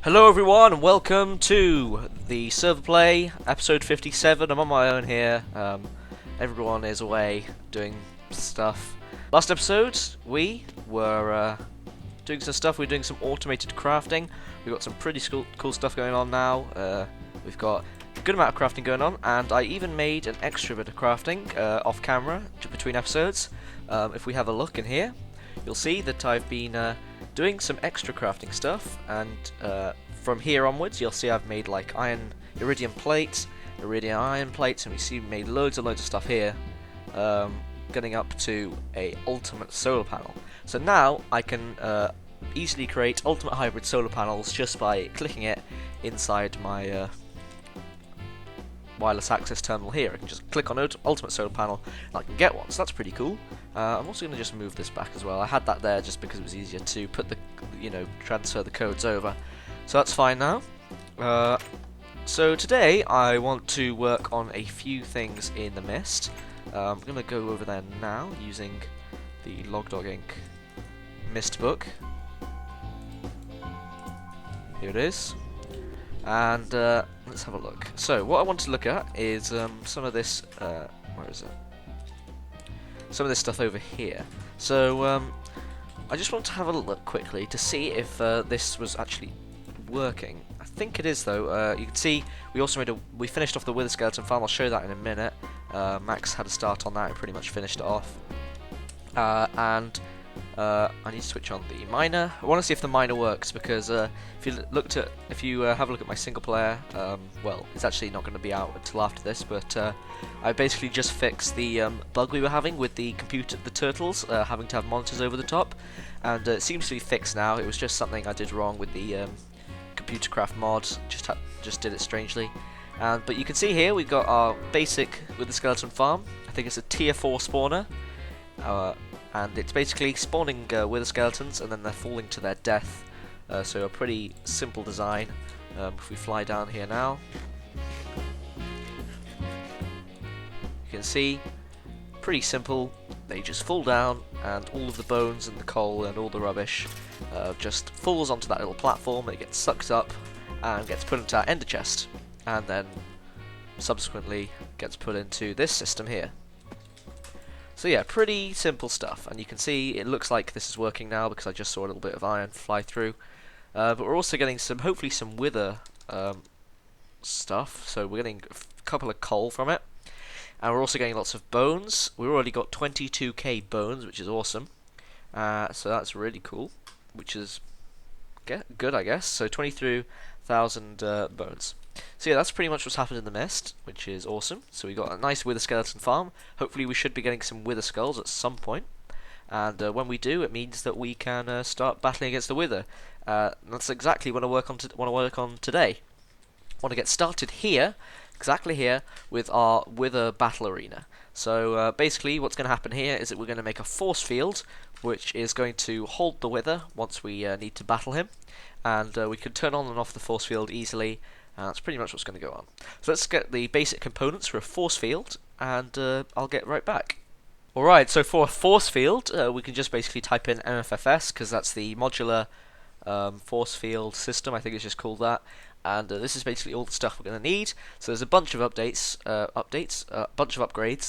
Hello everyone and welcome to the server play, episode 57. I'm on my own here. Everyone is away doing stuff. Last episode we were doing some stuff. We were doing some automated crafting. We've got some pretty cool stuff going on now. We've got a good amount of crafting going on, and I even made an extra bit of crafting off camera between episodes. If we have a look in here, you'll see that I've been doing some extra crafting stuff, and from here onwards you'll see I've made like iridium plates, iridium iron plates, and we see we made loads and loads of stuff here, getting up to a ultimate solar panel. So now I can easily create ultimate hybrid solar panels just by clicking it inside my wireless access terminal here. I can just click on ultimate solar panel and I can get one, so that's pretty cool. I'm also going to just move this back as well. I had that there just because it was easier to put the, transfer the codes over. So that's fine now. So today I want to work on a few things in the mist. I'm going to go over there now using the Logdog Inc. Mist book. Here it is. And let's have a look. So what I want to look at is some of this. Where is it? Some of this stuff over here. So I just want to have a look quickly to see if this was actually working. I think it is though. You can see we finished off the wither skeleton farm. I'll show that in a minute. Max had a start on that and pretty much finished it off. I need to switch on the miner. I want to see if the miner works because if you have a look at my single player, well, it's actually not going to be out until after this. But I basically just fixed the bug we were having with the turtles having to have monitors over the top, and it seems to be fixed now. It was just something I did wrong with the computercraft mod. Just did it strangely. But you can see here we've got our basic with the skeleton farm. I think it's a tier 4 spawner. And it's basically spawning wither skeletons and then they're falling to their death. So a pretty simple design. If we fly down here now, you can see, pretty simple. They just fall down and all of the bones and the coal and all the rubbish just falls onto that little platform. It gets sucked up and gets put into our ender chest, and then subsequently gets put into this system here. So yeah, pretty simple stuff, and you can see it looks like this is working now because I just saw a little bit of iron fly through. But we're also getting hopefully some wither stuff, so we're getting a couple of coal from it, and we're also getting lots of bones. We've already got 22k bones, which is awesome. So that's really cool, which is good, I guess. So 23,000 bones. So yeah, that's pretty much what's happened in the mist, which is awesome. So we got a nice wither skeleton farm. Hopefully we should be getting some wither skulls at some point. And when we do, it means that we can start battling against the wither. That's exactly what I want to work on today. I want to get started here, exactly here, with our wither battle arena. So basically what's going to happen here is that we're going to make a force field, which is going to hold the wither once we need to battle him. And we can turn on and off the force field easily. That's pretty much what's going to go on. So let's get the basic components for a force field, and I'll get right back. Alright, so for a force field, we can just basically type in MFFS, because that's the modular force field system, I think it's just called that. And this is basically all the stuff we're going to need. So there's a bunch of upgrades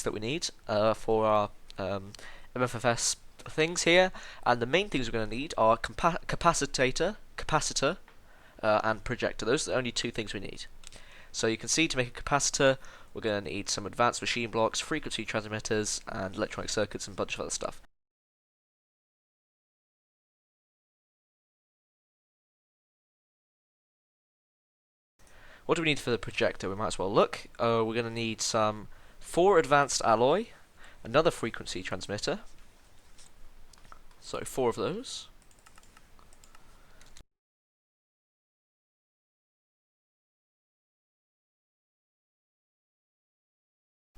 that we need for our MFFS things here. And the main things we're going to need are capacitor, and projector. Those are the only two things we need. So you can see to make a capacitor, we're going to need some advanced machine blocks, frequency transmitters, and electronic circuits, and a bunch of other stuff. What do we need for the projector? We might as well look. We're going to need some 4 advanced alloy, another frequency transmitter, so 4 of those.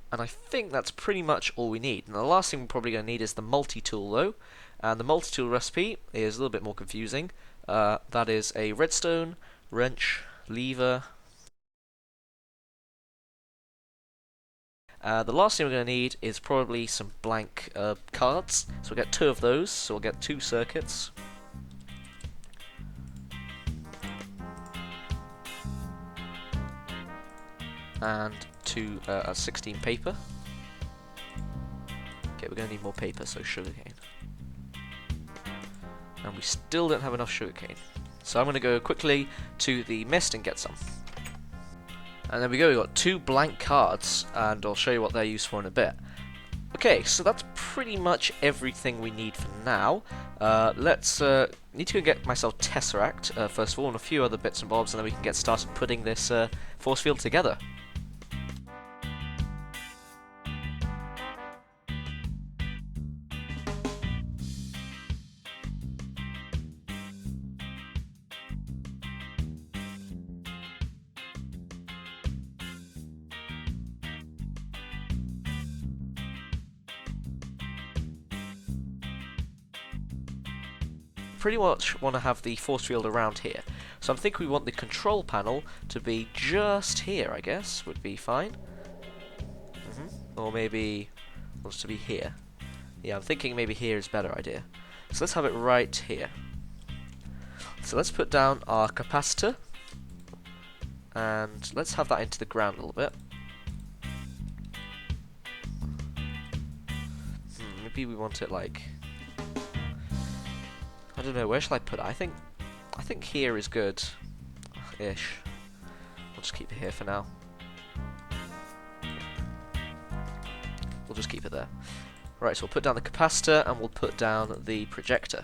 And I think that's pretty much all we need. And the last thing we're probably going to need is the multi-tool though. And the multi-tool recipe is a little bit more confusing. That is a redstone, wrench, lever. The last thing we're going to need is probably some blank cards. So we'll get 2 of those. So we'll get 2 circuits. and 16 paper. Okay, we're going to need more paper, so sugarcane. And we still don't have enough sugarcane. So I'm going to go quickly to the mist and get some. And there we go, we've got 2 blank cards, and I'll show you what they're used for in a bit. Okay, so that's pretty much everything we need for now. Let's need to go get myself Tesseract, first of all, and a few other bits and bobs, and then we can get started putting this force field together. Pretty much want to have the force field around here. So I'm thinking we want the control panel to be just here, I guess, would be fine. Or maybe wants to be here. Yeah, I'm thinking maybe here is a better idea. So let's have it right here. So let's put down our capacitor, and let's have that into the ground a little bit. Maybe we want it like, I don't know, where shall I put it? I think here is good-ish. We'll just keep it here for now. We'll just keep it there. Right, so we'll put down the capacitor and we'll put down the projector.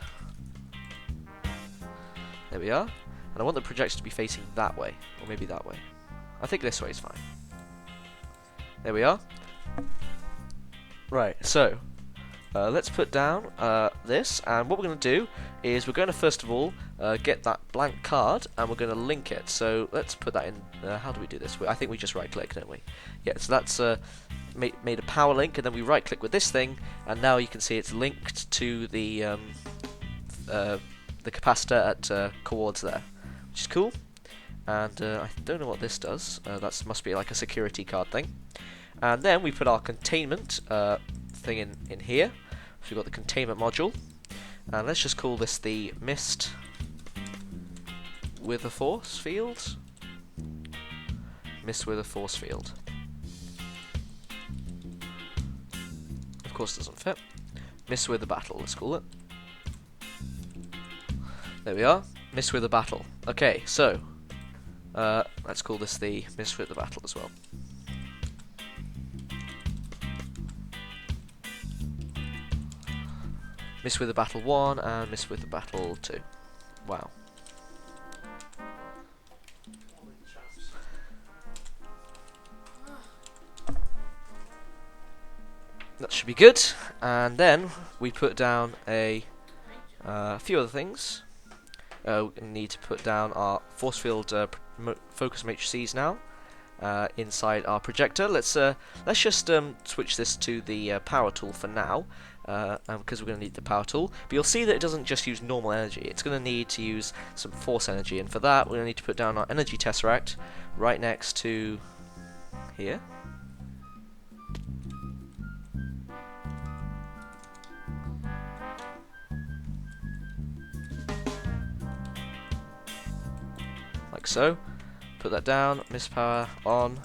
There we are. And I want the projector to be facing that way, or maybe that way. I think this way is fine. There we are. Right, so let's put down this, and what we're going to do is we're going to first of all get that blank card, and we're going to link it. So let's put that in. How do we do this? I think we just right click, don't we? Yeah, so that's made a power link, and then we right click with this thing, and now you can see it's linked to the capacitor at coords there, which is cool. And I don't know what this does. That must be like a security card thing. And then we put our containment thing in here. So we've got the containment module, and let's just call this the mist with a force field. Mist with a force field. Of course, doesn't fit. Mist with a battle. Let's call it. There we are. Mist with a battle. Okay, so let's call this the mist with the battle as well. Mist with the battle 1 and mist with the battle 2. Wow. That should be good. And then we put down a few other things. We need to put down our force field focus matrices now inside our projector. Let's just switch this to the power tool for now. Because we're going to need the power tool. But you'll see that it doesn't just use normal energy, it's going to need to use some force energy, and for that we're going to need to put down our energy tesseract right next to here. Like so. Put that down, mist power on.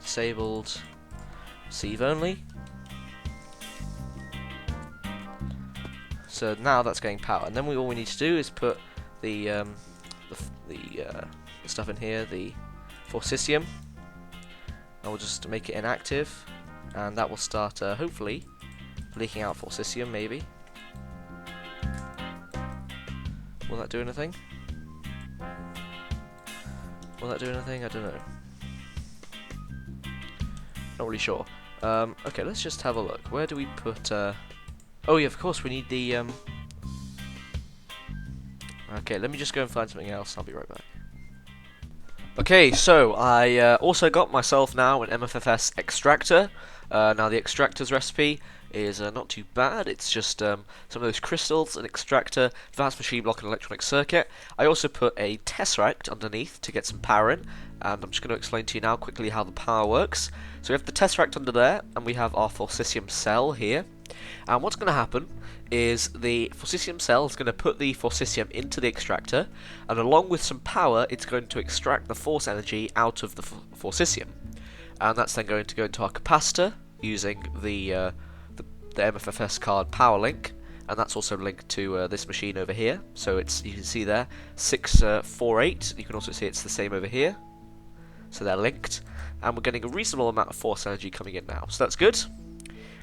Disabled. Receive only. So now that's getting power, and then all we need to do is put the stuff in here, the Forcefield, and we'll just make it inactive, and that will start hopefully leaking out Forcefield. Maybe. Will that do anything? Will that do anything? I don't know. Not really sure. Okay, let's just have a look. Where do we put... Oh yeah, of course, we need the... Okay, let me just go and find something else. I'll be right back. Okay, so I also got myself now an MFFS extractor. Now the extractor's recipe is not too bad. It's just some of those crystals, an extractor, advanced machine block, and electronic circuit. I also put a tesseract underneath to get some power in, and I'm just going to explain to you now quickly how the power works. So we have the tesseract under there, and we have our Forcefield cell here. And what's going to happen is the Forcisium cell is going to put the Forcisium into the extractor, and along with some power, it's going to extract the force energy out of the Forcisium. And that's then going to go into our capacitor using the MFFS card power link, and that's also linked to this machine over here. So it's, you can see there, 648. You can also see it's the same over here. So they're linked, and we're getting a reasonable amount of force energy coming in now. So that's good.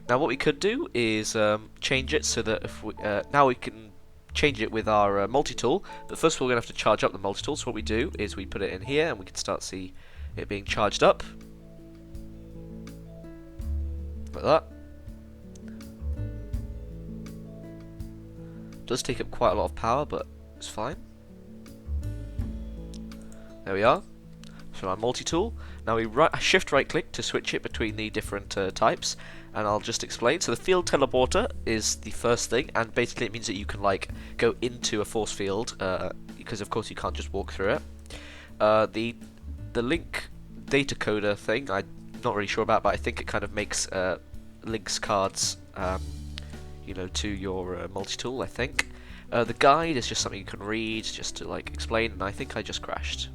Now what we could do is change it so that if we now we can change it with our multi-tool. But first we're going to have to charge up the multi-tool. So what we do is we put it in here, and we can start see it being charged up like that. Does take up quite a lot of power, but it's fine. There we are. So our multi-tool. Now we shift right click to switch it between the different types, and I'll just explain. So the field teleporter is the first thing, and basically it means that you can like go into a force field, because of course you can't just walk through it. The link data coder thing I'm not really sure about, but I think it kind of makes links cards you know, to your multi-tool, I think. The guide is just something you can read just to like explain, and I think I just crashed.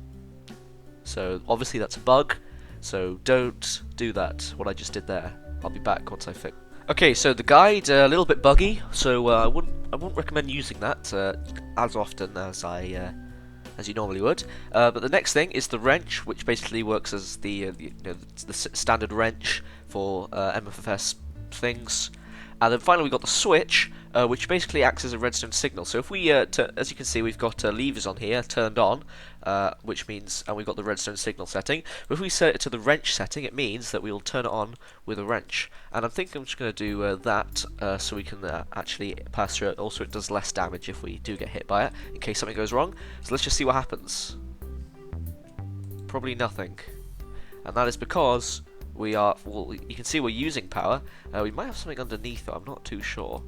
So obviously that's a bug, so don't do that, what I just did there. I'll be back once I fix. Okay, so the guide a little bit buggy, so I wouldn't recommend using that as often as you normally would. But the next thing is the wrench, which basically works as the standard wrench for MFFS things. And then finally we got the switch, which basically acts as a redstone signal. So if we, as you can see, we've got levers on here turned on, which means, and we've got the redstone signal setting. But if we set it to the wrench setting, it means that we will turn it on with a wrench. And I'm thinking I'm just going to do that so we can actually pass through it. Also, it does less damage if we do get hit by it, in case something goes wrong. So let's just see what happens. Probably nothing. And that is because we are, well, you can see we're using power. We might have something underneath though, I'm not too sure.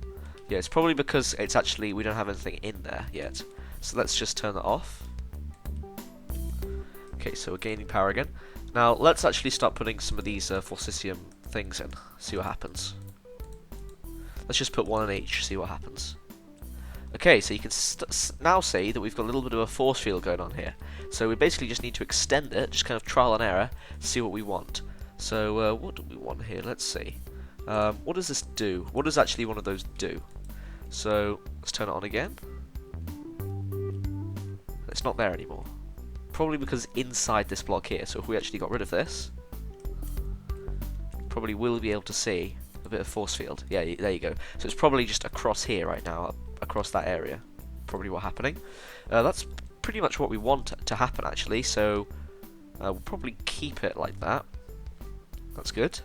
Yeah, it's probably because it's actually, we don't have anything in there yet. So let's just turn that off. Okay, so we're gaining power again. Now let's actually start putting some of these Forcisium things in, see what happens. Let's just put one in each, see what happens. Okay, so you can now see that we've got a little bit of a force field going on here. So we basically just need to extend it, just kind of trial and error, see what we want. So what do we want here? Let's see. What does this do? What does actually one of those do? So let's turn it on again. It's not there anymore. Probably because inside this block here. So if we actually got rid of this, probably will be able to see a bit of force field. Yeah, there you go. So it's probably just across here right now, across that area. Probably what's happening. That's pretty much what we want to happen actually. So we'll probably keep it like that. That's good.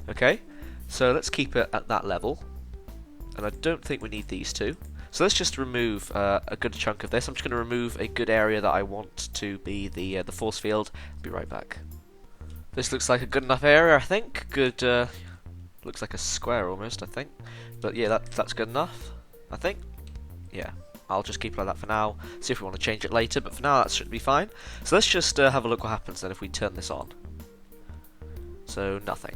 Okay, so let's keep it at that level. And I don't think we need these two. So let's just remove a good chunk of this. I'm just going to remove a good area that I want to be the force field. I'll be right back. This looks like a good enough area, I think. Good. Looks like a square almost, I think. But yeah, that's good enough, I think. Yeah, I'll just keep it like that for now. See if we want to change it later, but for now that should be fine. So let's just have a look what happens then if we turn this on. So nothing,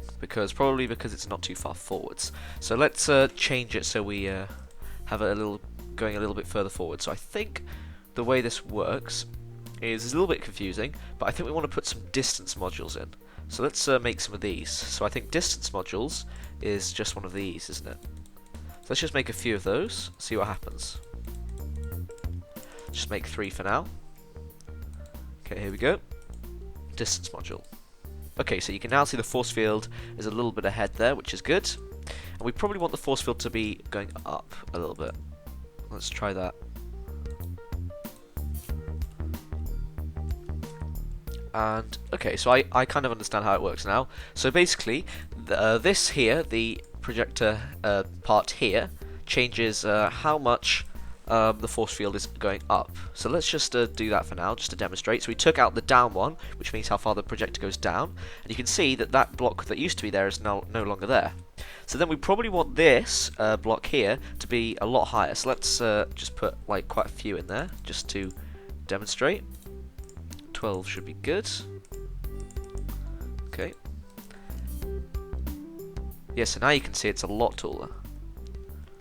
probably because it's not too far forwards. So let's change it so we have it going a little bit further forward. So I think the way this works is a little bit confusing, but I think we want to put some distance modules in. So let's make some of these. So I think distance modules is just one of these, isn't it? So let's just make a few of those, see what happens. Just make 3 for now. Okay, here we go. Distance module. Okay, so you can now see the force field is a little bit ahead there, which is good. And we probably want the force field to be going up a little bit. Let's try that. And, okay, so I kind of understand how it works now. So basically, this here, the projector part here, changes how much the force field is going up. So let's just do that for now, just to demonstrate. So we took out the down one, which means how far the projector goes down, and you can see that that block that used to be there is now no longer there. So then we probably want this block here to be a lot higher. So let's just put like quite a few in there, just to demonstrate. 12 should be good. Okay. Yeah, so now you can see it's a lot taller.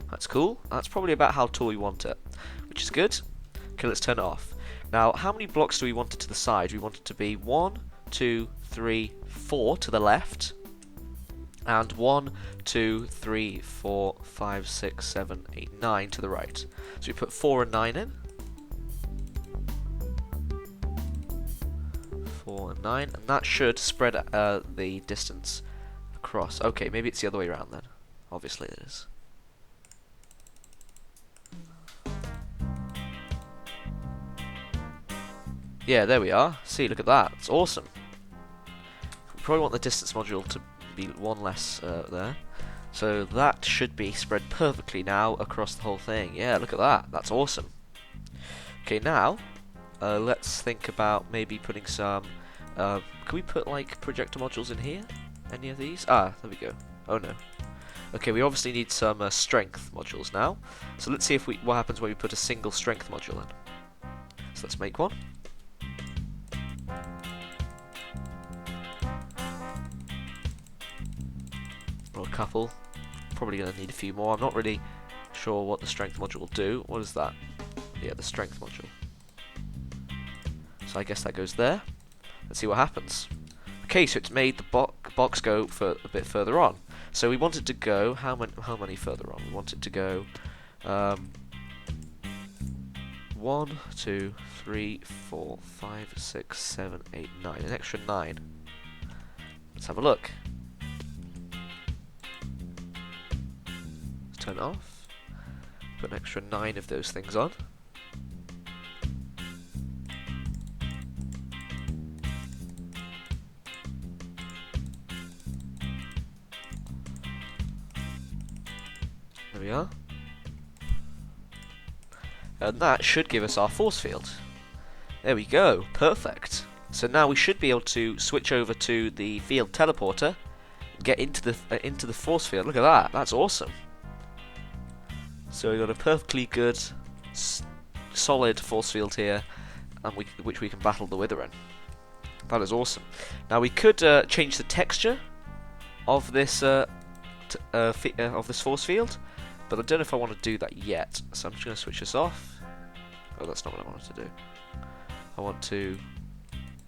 That's cool. That's probably about how tall we want it, which is good. Okay, let's turn it off. Now, how many blocks do we want it to the side? We want it to be 1, 2, 3, 4 to the left, and 1, 2, 3, 4, 5, 6, 7, 8, 9 to the right. So we put 4 and 9 in. 4 and 9, and that should spread the distance across. Okay, maybe it's the other way around then. Obviously it is. Yeah, there we are. See, look at that. It's awesome. We probably want the distance module to be one less there. So that should be spread perfectly now across the whole thing. Yeah, look at that. That's awesome. Okay, now let's think about maybe putting some... can we put like projector modules in here? Any of these? Ah, there we go. Oh no. Okay, we obviously need some strength modules now. So let's see if what happens when we put a single strength module in. So let's make one. Or a couple. Probably going to need a few more. I'm not really sure what the strength module will do. What is that? Yeah, the strength module. So I guess that goes there. Let's see what happens. Okay, so it's made the box go for a bit further on. So we want it to go how many further on? We want it to go 1, 2, 3, 4, 5, 6, 7, 8, 9. An extra 9. Let's have a look. Let's turn it off. Put an extra 9 of those things on. There we are. And that should give us our force field. There we go, perfect. So now we should be able to switch over to the field teleporter, get into the force field. Look at that, that's awesome. So we've got a perfectly good, solid force field here, and which we can battle the Wither in. That is awesome. Now we could change the texture of this force field, but I don't know if I want to do that yet. So I'm just going to switch this off. Oh, that's not what I wanted to do. I want to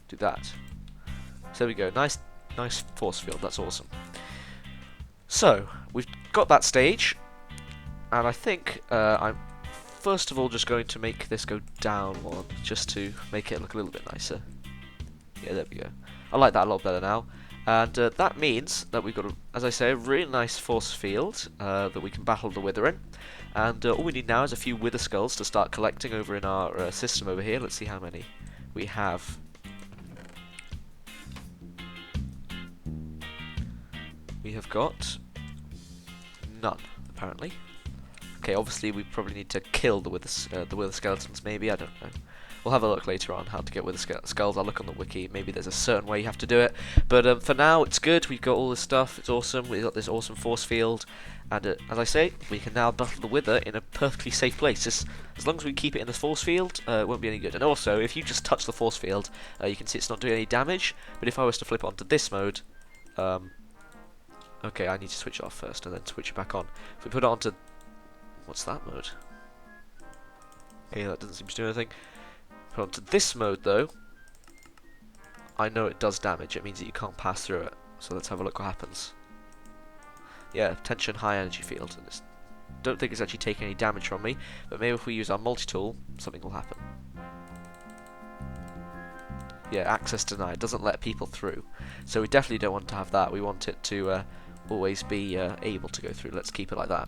do that. So there we go. Nice force field. That's awesome. So we've got that stage, and I think I'm first of all just going to make this go down one, just to make it look a little bit nicer. Yeah, there we go. I like that a lot better now. And that means that we've got, as I say, a really nice force field that we can battle the Wither in. And all we need now is a few Wither skulls to start collecting over in our system over here. Let's see how many we have. We have got none, apparently. Okay, obviously we probably need to kill the Wither skeletons, maybe, I don't know. We'll have a look later on how to get Wither skulls. I'll look on the wiki. Maybe there's a certain way you have to do it. But for now, it's good. We've got all this stuff. It's awesome. We've got this awesome force field. And as I say, we can now battle the Wither in a perfectly safe place. As long as we keep it in the force field, it won't be any good. And also, if you just touch the force field, you can see it's not doing any damage. But if I was to flip it onto this mode... okay, I need to switch it off first and then switch it back on. If we put it onto... What's that mode? Okay, that doesn't seem to do anything. Put onto this mode though, I know it does damage. It means that you can't pass through it. So let's have a look what happens. Yeah, tension high energy field. And don't think it's actually taking any damage from me, but maybe if we use our multi-tool, something will happen. Yeah, access denied. Doesn't let people through. So we definitely don't want to have that. We want it to always be able to go through. Let's keep it like that.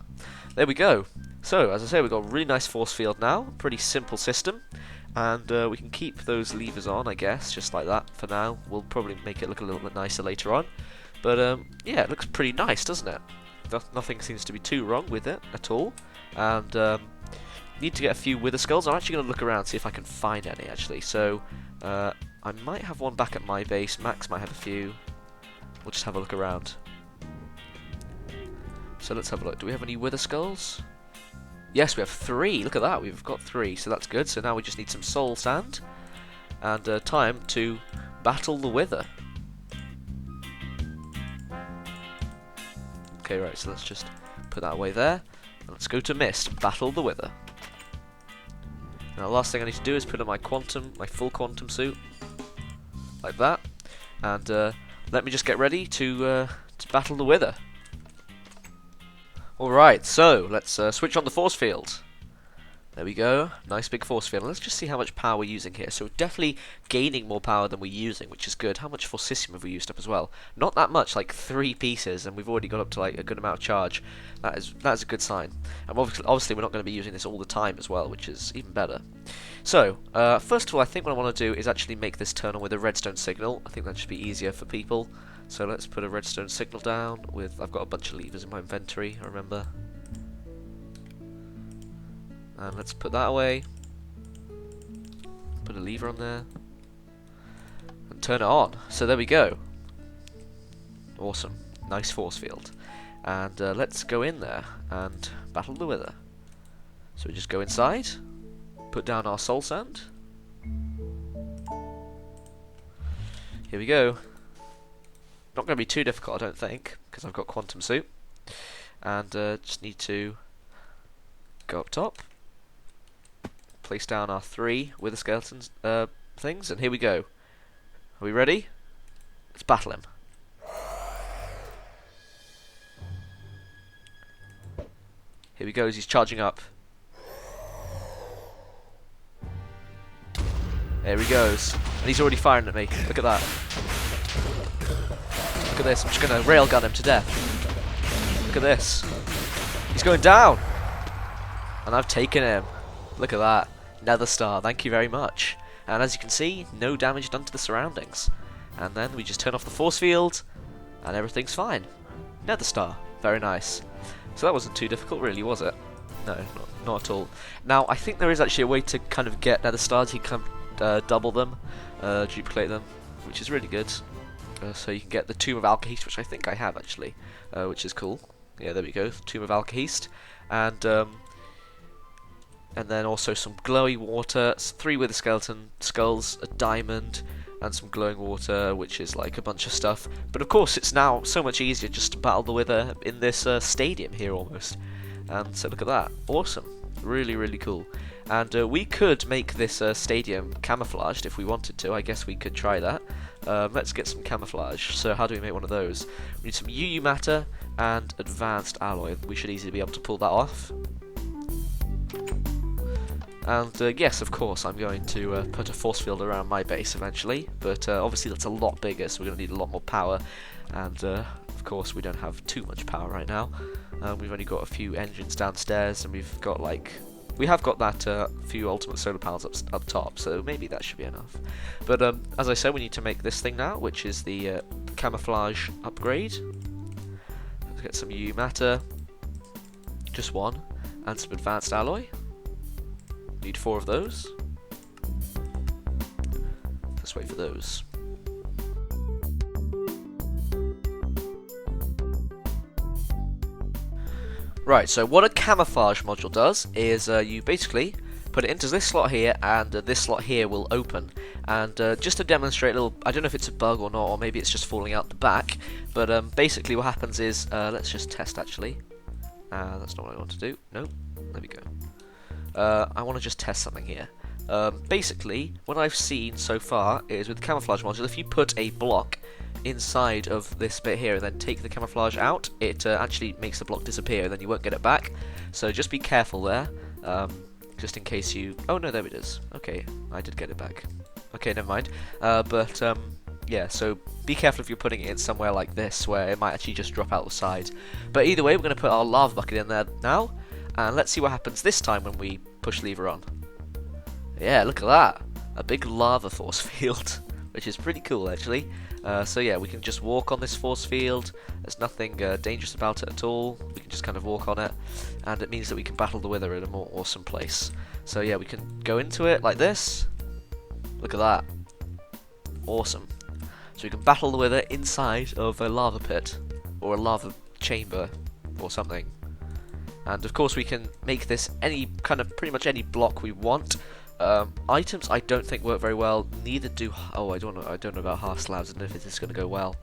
There we go. So, as I say, we've got a really nice force field now. Pretty simple system. And we can keep those levers on, I guess, just like that for now. We'll probably make it look a little bit nicer later on. But yeah, it looks pretty nice, doesn't it? Nothing seems to be too wrong with it at all. And need to get a few Wither skulls. I'm actually going to look around, see if I can find any, actually. So I might have one back at my base. Max might have a few. We'll just have a look around. So let's have a look. Do we have any Wither skulls? Yes, we have 3. Look at that. We've got 3, so that's good. So now we just need some soul sand. And time to battle the Wither. Okay, right, so let's just put that away there. And let's go to Mist, battle the Wither. Now the last thing I need to do is put on my full quantum suit. Like that. And let me just get ready to battle the Wither. Alright, so let's switch on the force field. There we go, nice big force field. Let's just see how much power we're using here. So we're definitely gaining more power than we're using, which is good. How much Forcefield have we used up as well? Not that much, like 3 pieces, and we've already got up to like a good amount of charge. That is a good sign. And obviously we're not going to be using this all the time as well, which is even better. So, first of all, I think what I want to do is actually make this turn on with a redstone signal. I think that should be easier for people. So let's put a redstone signal down with... I've got a bunch of levers in my inventory, I remember. And let's put that away. Put a lever on there. And turn it on. So there we go. Awesome. Nice force field. And let's go in there and battle the Wither. So we just go inside. Put down our soul sand. Here we go. Not going to be too difficult, I don't think, because I've got quantum suit. And just need to go up top. Place down our 3 Wither skeletons things, and here we go. Are we ready? Let's battle him. Here he goes, he's charging up. There he goes. And he's already firing at me. Look at that. Look at this, I'm just going to railgun him to death. Look at this. He's going down! And I've taken him. Look at that. Nether star, thank you very much. And as you can see, no damage done to the surroundings. And then we just turn off the force field, and everything's fine. Nether star, very nice. So that wasn't too difficult, really, was it? No, not at all. Now, I think there is actually a way to kind of get nether stars. You can double them, duplicate them, which is really good. So you can get the Tomb of Alkahest, which I think I have actually, which is cool. Yeah, there we go, Tomb of Alkahest. And then also some glowy water, 3 Wither skeleton skulls, a diamond, and some glowing water, which is like a bunch of stuff. But of course, it's now so much easier just to battle the Wither in this stadium here almost. And so look at that, awesome, really, really cool. And we could make this stadium camouflaged if we wanted to. I guess we could try that. Let's get some camouflage. So how do we make one of those? We need some UU matter and advanced alloy. We should easily be able to pull that off. And yes, of course, I'm going to put a force field around my base eventually, but obviously that's a lot bigger, so we're going to need a lot more power, and of course we don't have too much power right now. We've only got a few engines downstairs, and we have got that few ultimate solar panels up top, so maybe that should be enough. But as I said, we need to make this thing now, which is the camouflage upgrade. Let's get some UU matter, just 1, and some advanced alloy. Need 4 of those. Let's wait for those. Right, so what a camouflage module does is you basically put it into this slot here, and this slot here will open. And just to demonstrate a little, I don't know if it's a bug or not, or maybe it's just falling out the back, but basically what happens is, let's just test actually. That's not what I want to do. Nope, there we go. I want to just test something here. Basically, what I've seen so far is with the camouflage module, if you put a block inside of this bit here and then take the camouflage out, it actually makes the block disappear and then you won't get it back. So just be careful there, just in case you... Oh no, there it is. Okay, I did get it back. Okay, never mind. Yeah, so be careful if you're putting it in somewhere like this where it might actually just drop out the side. But either way, we're going to put our lava bucket in there now. And let's see what happens this time when we push lever on. Yeah, look at that. A big lava force field, which is pretty cool actually. So yeah, we can just walk on this force field. There's nothing dangerous about it at all. We can just kind of walk on it. And it means that we can battle the Wither in a more awesome place. So yeah, we can go into it like this. Look at that. Awesome. So we can battle the Wither inside of a lava pit. Or a lava chamber. Or something. And of course we can make this pretty much any block we want. Items I don't think work very well. Neither do. Oh, I don't know about half slabs. I don't know if this is going to go well.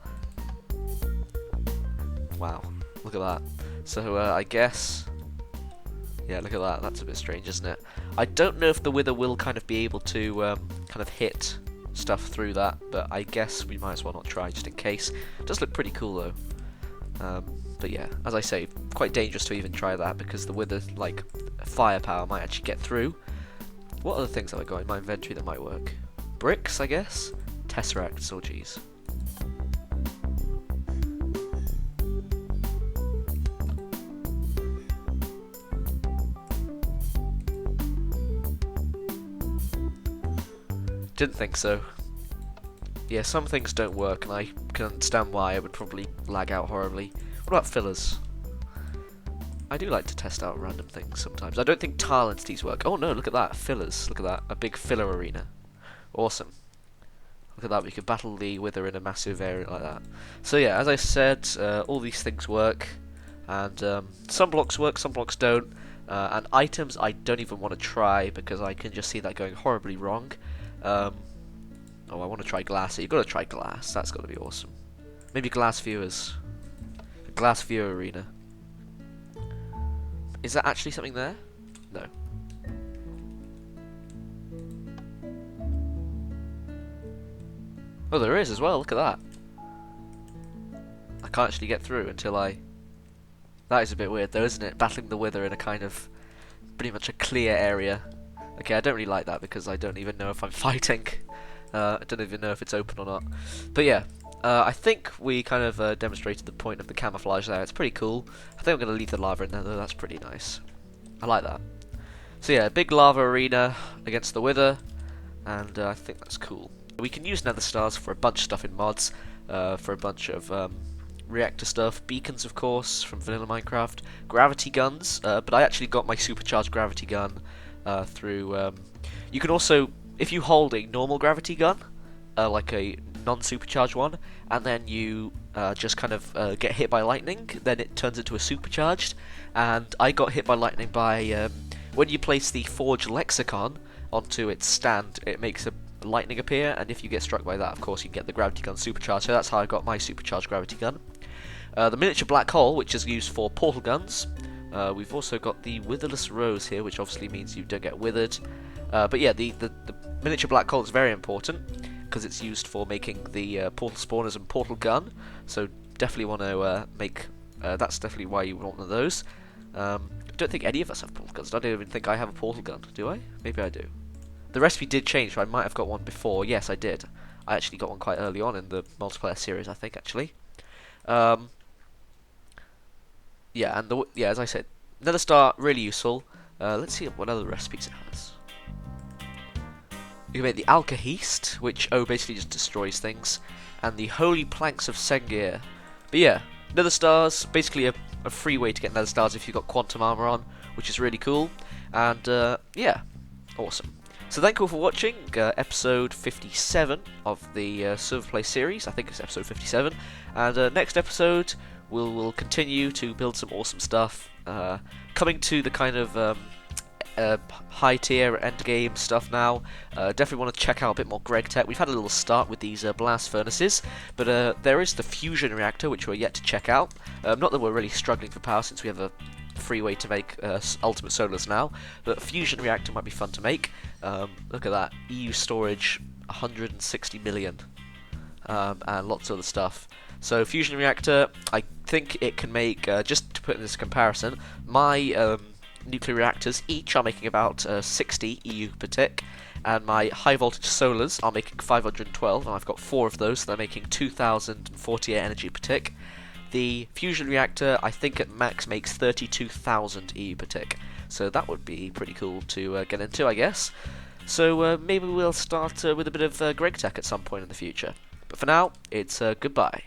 Wow, Look at that. So I guess, yeah, look at that. That's a bit strange, isn't it? I don't know if the wither will kind of be able to kind of hit stuff through that, but I guess we might as well not try just in case. It does look pretty cool though. But yeah, as I say, quite dangerous to even try that because the wither, like, firepower might actually get through. What other things have I got in my inventory that might work? Bricks, I guess? Tesseracts, oh jeez. Didn't think so. Yeah, some things don't work, and I can understand why. I would probably lag out horribly. What about fillers? I do like to test out random things sometimes. I don't think tile entities work. Oh no, look at that. Fillers. Look at that. A big filler arena. Awesome. Look at that. We could battle the wither in a massive area like that. So yeah, as I said, all these things work. And some blocks work, some blocks don't. And items I don't even want to try because I can just see that going horribly wrong. Oh, I want to try glass. You've got to try glass. That's got to be awesome. Maybe glass viewers. A glass viewer arena. Is that actually something there? No. Oh, there is as well. Look at that. I can't actually get through until I... That is a bit weird though, isn't it? Battling the wither in a kind of... pretty much a clear area. Okay, I don't really like that because I don't even know if I'm fighting. I don't even know if it's open or not. But yeah, I think we kind of demonstrated the point of the camouflage there. It's pretty cool. I think I'm going to leave the lava in there though. That's pretty nice. I like that. So yeah, big lava arena against the wither. And I think that's cool. We can use nether stars for a bunch of stuff in mods. For a bunch of reactor stuff. Beacons, of course, from vanilla Minecraft. Gravity guns. But I actually got my supercharged gravity gun through... you can also... If you hold a normal gravity gun, like a non-supercharged one, and then you just kind of get hit by lightning, then it turns into a supercharged. And I got hit by lightning by when you place the forge lexicon onto its stand, it makes a lightning appear, and if you get struck by that, of course, you get the gravity gun supercharged. So that's how I got my supercharged gravity gun. The miniature black hole, which is used for portal guns. We've also got the witherless rose here, which obviously means you don't get withered. But yeah, the miniature black hole is very important because it's used for making the portal spawners and portal gun. So definitely want to make. That's definitely why you want one of those. I don't think any of us have portal guns. I don't even think I have a portal gun. Do I? Maybe I do. The recipe did change, so I might have got one before. Yes, I did. I actually got one quite early on in the multiplayer series, I think, actually. Yeah, and as I said, nether star, really useful. Let's see what other recipes it has. You can make the alkahest, which basically just destroys things, and the holy planks of Sengir. But yeah, nether stars, basically a free way to get nether stars if you've got quantum armor on, which is really cool. And yeah, awesome. So thank you all for watching episode 57 of the Server Play series. I think it's episode 57. And next episode, we'll continue to build some awesome stuff. Coming to the kind of high tier end game stuff now. Definitely want to check out a bit more Greg Tech. We've had a little start with these blast furnaces, but there is the fusion reactor, which we're yet to check out. Not that we're really struggling for power since we have a free way to make ultimate solars now, but fusion reactor might be fun to make. Look at that, EU storage 160 million, and lots of other stuff. So fusion reactor, I think it can make, just to put in this comparison, my nuclear reactors each are making about 60 EU per tick, and my high voltage solars are making 512, and I've got 4 of those, so they're making 2048 energy per tick. The fusion reactor, I think at max makes 32,000 EU per tick, so that would be pretty cool to get into, I guess. So maybe we'll start with a bit of Greg Tech at some point in the future. But for now, it's goodbye.